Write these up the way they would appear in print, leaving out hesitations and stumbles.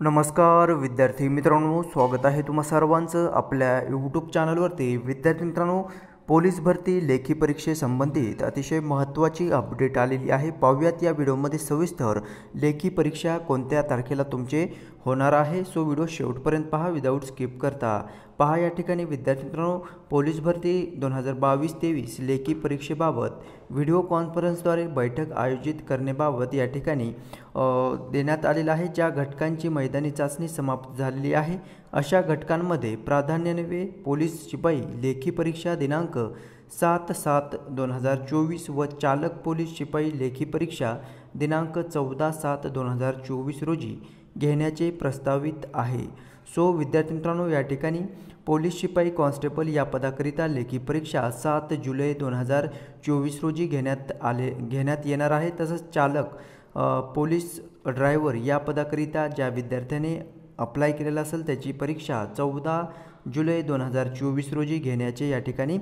नमस्कार विद्यार्थी मित्रांनो, स्वागत आहे तुम्हा सर्वांचं आपल्या यूट्यूब चॅनलवरती। विद्यार्थी मित्रांनो, पोलीस भरती लेखी परीक्षेसंबंधित अतिशय महत्त्वाची अपडेट आलेली आहे। पाहूयात या व्हिडिओमध्ये सविस्तर लेखी परीक्षा कोणत्या तारखेला तुमचे होणार आहे। सो व्हिडिओ शेवटपर्यंत पहा, विदाऊट स्किप करता पहा। या ठिकाणी विद्यार्थी मित्रांनो, पोलीस भरती 2022-23 लेखी परीक्षेबाबत व्हिडिओ कॉन्फरन्सद्वारे बैठक आयोजित करण्याबाबत या ठिकाणी देण्यात आलेला आहे। ज्या घटकांची मैदानी चाचणी समाप्त झालेली आहे अशा घटकांमध्ये प्राधान्याने पोलीस शिपाई लेखी परीक्षा दिनांक 7/7/2024 व चालक पोलीस शिपाई लेखी परीक्षा दिनांक 14/7/2024 रोजी घेण्याचे प्रस्तावित आहे। सो विद्यार्थी मित्रांनो, या ठिकाणी पोलीस शिपाई कॉन्स्टेबल या पदाकरिता लेखी परीक्षा 7 जुलै 2024 रोजी घेण्यात येणार आहे। तसंच चालक पोलीस ड्रायव्हर या पदाकरिता ज्या विद्यार्थ्याने अप्लाय केलेला असेल त्याची परीक्षा 14 जुलै 2024 रोजी घेण्याचे या ठिकाणी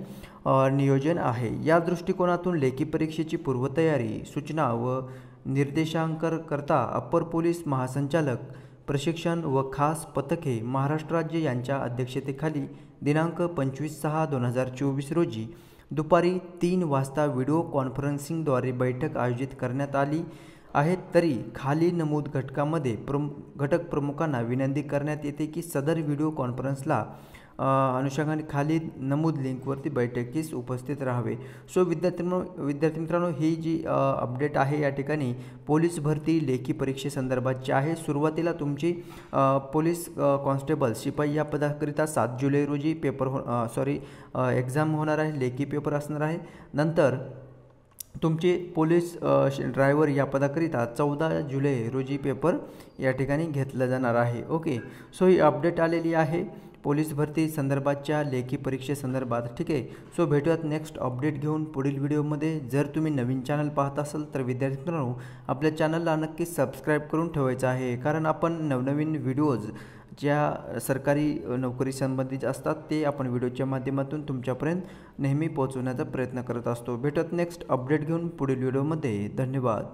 नियोजन आहे। या दृष्टिकोनातून लेखी परीक्षेची पूर्वतयारी सूचना व निर्देशांकरता अप्पर पोलीस महासंचालक प्रशिक्षण व खास पथके महाराष्ट्र राज्य यांच्या अध्यक्षतेखाली दिनांक 25/6/2024 रोजी दुपारी 3 वाजता व्हिडिओ कॉन्फरन्सिंगद्वारे बैठक आयोजित करण्यात आली आहे। तरी खाली नमूद घटकामध्ये घटक प्रमुखांना विनंती करण्यात येते की सदर व्हिडिओ कॉन्फरन्सला अनुषंगाने खाली नमूद लिंकवरती बैठकीस उपस्थित राहावे। सो विद्यार्थी मित्रांनो, ही जी अपडेट आहे या ठिकाणी पोलीस भरती लेखी परीक्षेसंदर्भातची आहे। सुरुवातीला तुमची पोलीस कॉन्स्टेबल शिपाई या पदाकरिता 7 जुलै रोजी एक्झाम होणार आहे, लेखी पेपर असणार आहे। नंतर तुमचे पोलीस ड्रायव्हर या पदाकरिता 14 जुलै रोजी पेपर या ठिकाणी घेतला जाणार आहे। ओके, सो ही अपडेट आलेली आहे पोलीस भरती संदर्भातच्या लेखी परीक्षेसंदर्भात। ठीक आहे, सो भेटूयात नेक्स्ट अपडेट घेऊन पुढील व्हिडिओमध्ये। जर तुम्ही नवीन चॅनल पाहत असाल तर विद्यार्थी मित्रांनो, आपल्या चॅनलला नक्की सबस्क्राईब करून ठेवायचं आहे, कारण आपण नवनवीन व्हिडिओज ज्या सरकारी नोकरी संबंधित असतात ते आपण व्हिडिओच्या माध्यमातून तुमच्यापर्यंत नेहमी पोहोचवण्याचा प्रयत्न करत असतो। भेटत नेक्स्ट अपडेट घेऊन पुढील व्हिडिओमध्ये। धन्यवाद।